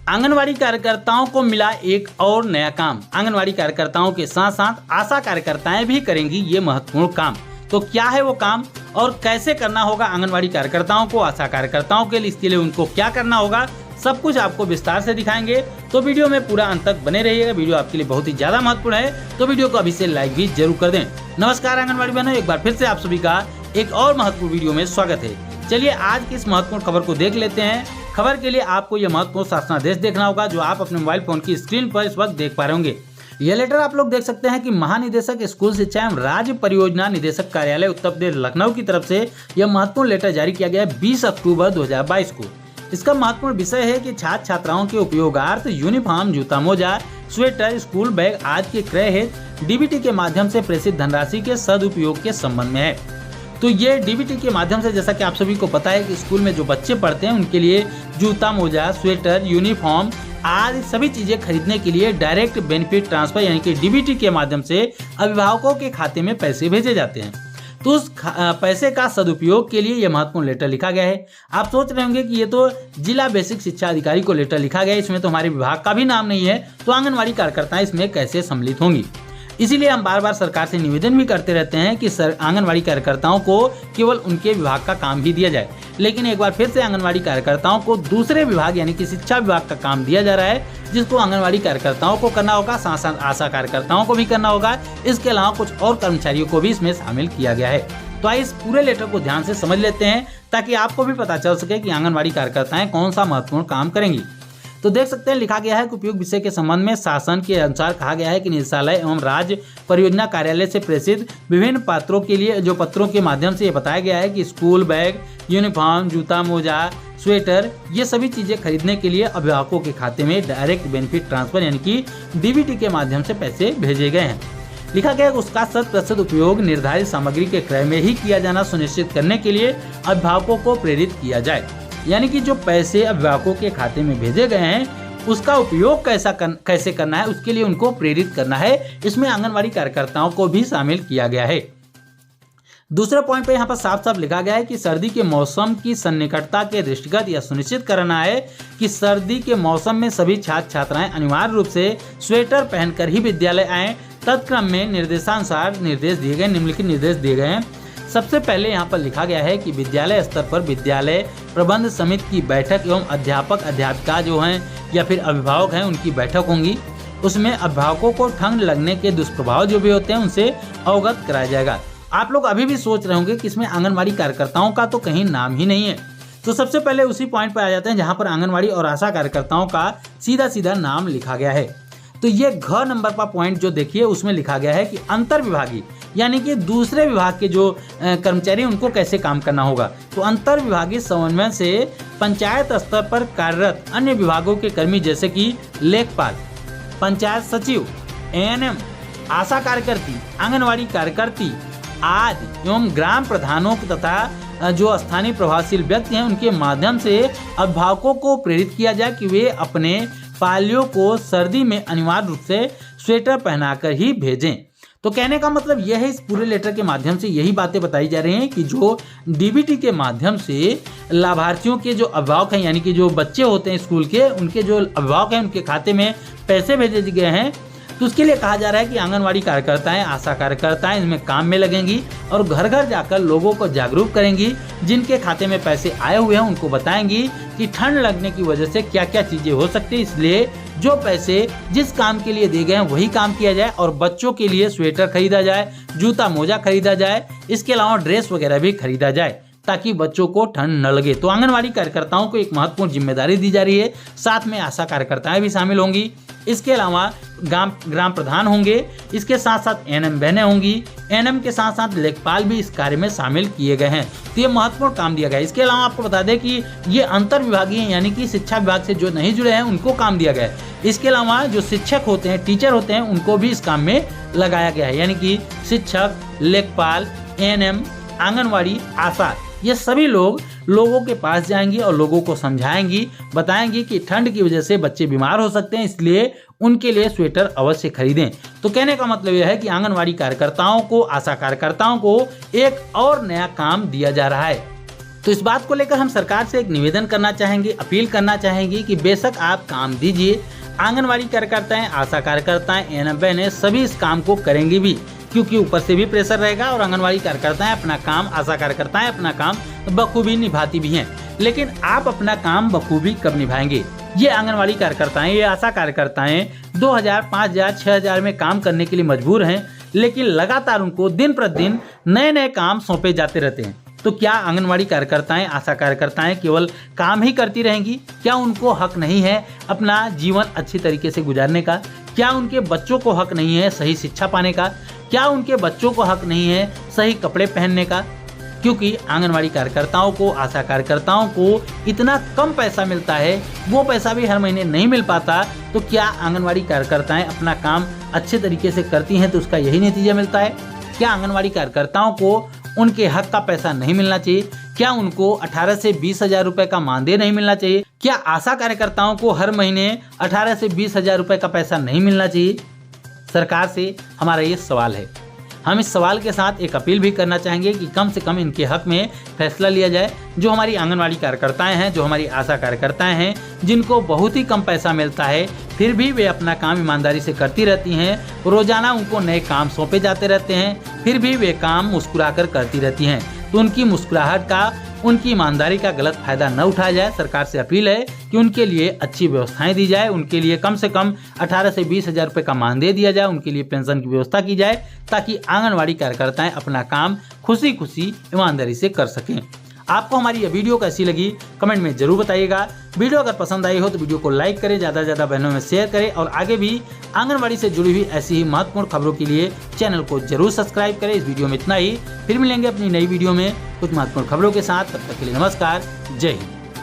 आंगनवाड़ी कार्यकर्ताओं को मिला एक और नया काम। आंगनवाड़ी कार्यकर्ताओं के साथ साथ आशा कार्यकर्ताएं भी करेंगी ये महत्वपूर्ण काम। तो क्या है वो काम और कैसे करना होगा आंगनवाड़ी कार्यकर्ताओं को, आशा कार्यकर्ताओं के लिए, इसके लिए उनको क्या करना होगा, सब कुछ आपको विस्तार से दिखाएंगे। तो वीडियो में पूरा अंत तक बने रहिएगा। वीडियो आपके लिए बहुत ही ज्यादा महत्वपूर्ण है, तो वीडियो को अभी से लाइक भी जरूर कर दें। नमस्कार आंगनवाड़ी बहनों, एक बार फिर से आप सभी का एक और महत्वपूर्ण वीडियो में स्वागत है। चलिए आज की इस महत्वपूर्ण खबर को देख लेते हैं। खबर के लिए आपको यह महत्वपूर्ण शासनादेश देखना होगा जो आप अपने मोबाइल फोन की स्क्रीन पर इस वक्त देख पा रहे होंगे। यह लेटर आप लोग देख सकते हैं कि महानिदेशक स्कूल शिक्षा एवं राज्य परियोजना निदेशक कार्यालय उत्तर प्रदेश लखनऊ की तरफ से यह महत्वपूर्ण लेटर जारी किया गया है 20 अक्टूबर 2022 को। इसका महत्वपूर्ण विषय है कि छात्र छात्राओं के उपयोगार्थ यूनिफॉर्म, जूता मोजा, स्वेटर, स्कूल बैग आदि के क्रय हेतु डीबीटी के माध्यम से प्रेषित धनराशि के सदुपयोग के संबंध में है। तो ये डीबीटी के माध्यम से, जैसा कि आप सभी को पता है कि स्कूल में जो बच्चे पढ़ते हैं उनके लिए जूता मोजा, स्वेटर, यूनिफॉर्म आदि सभी चीजें खरीदने के लिए डायरेक्ट बेनिफिट ट्रांसफर यानी कि डीबीटी के माध्यम से अभिभावकों के खाते में पैसे भेजे जाते हैं। तो उस पैसे का सदुपयोग के लिए यह महत्वपूर्ण लेटर लिखा गया है। आप सोच रहे होंगे कि ये तो जिला बेसिक शिक्षा अधिकारी को लेटर लिखा गया है, इसमें तो हमारे विभाग का भी नाम नहीं है, तो आंगनवाड़ी कार्यकर्ताएं इसमें कैसे सम्मिलित होंगी। इसीलिए हम बार बार सरकार से निवेदन भी करते रहते हैं कि आंगनवाड़ी कार्यकर्ताओं को केवल उनके विभाग का काम ही दिया जाए, लेकिन एक बार फिर से आंगनवाड़ी कार्यकर्ताओं को दूसरे विभाग यानी कि शिक्षा विभाग का काम दिया जा रहा है, जिसको आंगनवाड़ी कार्यकर्ताओं को करना होगा, साथ साथ आशा कार्यकर्ताओं को भी करना होगा। इसके अलावा कुछ और कर्मचारियों को भी इसमें शामिल किया गया है। तो आइए इस पूरे लेटर को ध्यान से समझ लेते हैं ताकि आपको भी पता चल सके कि आंगनवाड़ी कार्यकर्ताएं कौन सा महत्वपूर्ण काम करेंगी। तो देख सकते हैं लिखा गया है कि उपयुक्त विषय के संबंध में शासन के अनुसार कहा गया है कि निदेशालय एवं राज्य परियोजना कार्यालय से प्रेषित विभिन्न पत्रों के लिए जो पत्रों के माध्यम से ये बताया गया है कि स्कूल बैग, यूनिफॉर्म, जूता मोजा, स्वेटर ये सभी चीजें खरीदने के लिए अभिभावकों के खाते में डायरेक्ट बेनिफिट ट्रांसफर यानी कि डीबीटी के माध्यम से पैसे भेजे गए हैं। लिखा गया है उसका 100% उपयोग निर्धारित सामग्री के क्रय में ही किया जाना सुनिश्चित करने के लिए अभिभावकों को प्रेरित किया जाए। यानी कि जो पैसे अभिभावकों के खाते में भेजे गए हैं उसका उपयोग कैसे करना है उसके लिए उनको प्रेरित करना है। इसमें आंगनवाड़ी कार्यकर्ताओं को भी शामिल किया गया है। दूसरे पॉइंट पे यहाँ पर साफ साफ लिखा गया है कि सर्दी के मौसम की सन्निकटता के दृष्टिगत यह सुनिश्चित करना है कि सर्दी के मौसम में सभी छात्र छात्राएं अनिवार्य रूप से स्वेटर पहनकर ही विद्यालय आएं। तत्क्रम में निर्देशानुसार निर्देश दिए गए, निम्नलिखित निर्देश दिए गए हैं। सबसे पहले यहाँ पर लिखा गया है कि विद्यालय स्तर पर विद्यालय प्रबंध समिति की बैठक एवं अध्यापक अध्यापिका जो हैं या फिर अभिभावक हैं उनकी बैठक होंगी। उसमें अभिभावकों को ठंड लगने के दुष्प्रभाव जो भी होते हैं उनसे अवगत कराया जाएगा। आप लोग अभी भी सोच रहे होंगे कि इसमें आंगनवाड़ी कार्यकर्ताओं का तो कहीं नाम ही नहीं है। तो सबसे पहले उसी पॉइंट पर आ जाते हैं जहाँ पर आंगनवाड़ी और आशा कार्यकर्ताओं का सीधा सीधा नाम लिखा गया है। तो ये घ नंबर पर पॉइंट जो देखिए उसमें लिखा गया है कि अंतर विभागीय यानी कि दूसरे विभाग के जो कर्मचारी उनको कैसे काम करना होगा। तो अंतर विभागीय समन्वय से पंचायत स्तर पर कार्यरत अन्य विभागों के कर्मी जैसे कि लेखपाल, पंचायत सचिव, एएनएम, आशा कार्यकर्ती, आंगनवाड़ी कार्यकर्ती आदि एवं ग्राम प्रधानों तथा जो स्थानीय प्रभावशील व्यक्ति हैं उनके माध्यम से अभिभावकों को प्रेरित किया जाए कि वे अपने पालियों को सर्दी में अनिवार्य रूप से स्वेटर पहनाकर ही भेजें। तो कहने का मतलब यह है, इस पूरे लेटर के माध्यम से यही बातें बताई जा रही हैं कि जो डीबीटी के माध्यम से लाभार्थियों के जो अभिभावक हैं यानी कि जो बच्चे होते हैं स्कूल के, उनके जो अभिभावक हैं उनके खाते में पैसे भेजे गए हैं। तो उसके लिए कहा जा रहा है कि आंगनवाड़ी कार्यकर्ताएं, आशा कार्यकर्ताएं इसमें काम में लगेंगी और घर घर जाकर लोगों को जागरूक करेंगी। जिनके खाते में पैसे आए हुए हैं उनको बताएंगी कि ठंड लगने की वजह से क्या क्या चीजें हो सकती है, इसलिए जो पैसे जिस काम के लिए दिए गए हैं वही काम किया जाए और बच्चों के लिए स्वेटर खरीदा जाए, जूता मोजा खरीदा जाए, इसके अलावा ड्रेस वगैरह भी खरीदा जाए ताकि बच्चों को ठंड न लगे। तो आंगनवाड़ी कार्यकर्ताओं को एक महत्वपूर्ण जिम्मेदारी दी जा रही है, साथ में आशा कार्यकर्ताएं भी शामिल होंगी। इसके अलावा ग्राम प्रधान होंगे, इसके साथ साथ एएनएम बहनें होंगी, एएनएम के साथ साथ लेखपाल भी इस कार्य में शामिल किए गए हैं। तो ये महत्वपूर्ण काम दिया गया है। इसके अलावा आपको बता दें कि ये अंतर विभागीय यानी कि शिक्षा विभाग से जो नहीं जुड़े हैं उनको काम दिया गया है। इसके अलावा जो शिक्षक होते हैं, टीचर होते हैं, उनको भी इस काम में लगाया गया है, यानी कि शिक्षक, लेखपाल, एएनएम, आंगनवाड़ी, आशा ये सभी लोगों के पास जाएंगी और लोगों को समझाएंगी, बताएंगी कि ठंड की वजह से बच्चे बीमार हो सकते हैं, इसलिए उनके लिए स्वेटर अवश्य खरीदें। तो कहने का मतलब यह है कि आंगनवाड़ी कार्यकर्ताओं को, आशा कार्यकर्ताओं को एक और नया काम दिया जा रहा है। तो इस बात को लेकर हम सरकार से एक निवेदन करना चाहेंगे, अपील करना चाहेंगे कि बेशक आप काम दीजिए। आंगनवाड़ी कार्यकर्ताएं, आशा कार्यकर्ताएं, एएनएम सभी इस काम को करेंगी भी, क्योंकि ऊपर से भी प्रेशर रहेगा और आंगनवाड़ी कार्यकर्ताएं अपना काम, आशा कार्यकर्ताएं अपना काम बखूबी निभाती भी हैं। लेकिन आप अपना काम बखूबी कब निभाएंगे? ये आंगनवाड़ी कार्यकर्ताएं, ये आशा कार्यकर्ताएं 2000, 5000, 6000 में काम करने के लिए मजबूर हैं, लेकिन लगातार उनको दिन प्रतिदिन नए नए काम सौंपे जाते रहते हैं। तो क्या आंगनवाड़ी कार्यकर्ताएं, आशा कार्यकर्ताएं केवल काम ही करती रहेंगी? क्या उनको हक नहीं है अपना जीवन अच्छी तरीके से गुजारने का? क्या उनके बच्चों को हक नहीं है सही शिक्षा पाने का? क्या उनके बच्चों को हक नहीं है सही कपड़े पहनने का? क्योंकि आंगनवाड़ी कार्यकर्ताओं को, आशा कार्यकर्ताओं को इतना कम पैसा मिलता है, वो पैसा भी हर महीने नहीं मिल पाता। तो क्या आंगनवाड़ी कार्यकर्ताएं अपना काम अच्छे तरीके से करती हैं तो उसका यही नतीजा मिलता है? क्या आंगनवाड़ी कार्यकर्ताओं को उनके हक का पैसा नहीं मिलना चाहिए? क्या उनको 18 से 20 हजार रुपए का मानदेय नहीं मिलना चाहिए? क्या आशा कार्यकर्ताओं को हर महीने 18 से 20 हजार रुपए का पैसा नहीं मिलना चाहिए? सरकार से हमारा ये सवाल है। हम इस सवाल के साथ एक अपील भी करना चाहेंगे कि कम से कम इनके हक में फैसला लिया जाए। जो हमारी आंगनवाड़ी कार्यकर्ताएं हैं, जो हमारी आशा कार्यकर्ताएं हैं, जिनको बहुत ही कम पैसा मिलता है, फिर भी वे अपना काम ईमानदारी से करती रहती हैं, रोजाना उनको नए काम सौंपे जाते रहते हैं, फिर भी वे काम मुस्कुराकर करती रहती हैं। तो उनकी मुस्कुराहट का, उनकी ईमानदारी का गलत फायदा न उठाया जाए। सरकार से अपील है कि उनके लिए अच्छी व्यवस्थाएं दी जाए, उनके लिए कम से कम 18 से 20 हजार रुपये का मानदेय दिया जाए, उनके लिए पेंशन की व्यवस्था की जाए, ताकि आंगनवाड़ी कार्यकर्ताएं अपना काम खुशी खुशी ईमानदारी से कर सकें। आपको हमारी यह वीडियो कैसी लगी कमेंट में जरूर बताइएगा। वीडियो अगर पसंद आई हो तो वीडियो को लाइक करें, ज़्यादा से ज़्यादा बहनों में शेयर करें और आगे भी आंगनवाड़ी से जुड़ी हुई ऐसी ही महत्वपूर्ण खबरों के लिए चैनल को जरूर सब्सक्राइब करें। इस वीडियो में इतना ही, फिर मिलेंगे अपनी नई वीडियो में कुछ महत्वपूर्ण खबरों के साथ। तब तक के लिए नमस्कार, जय हिंद।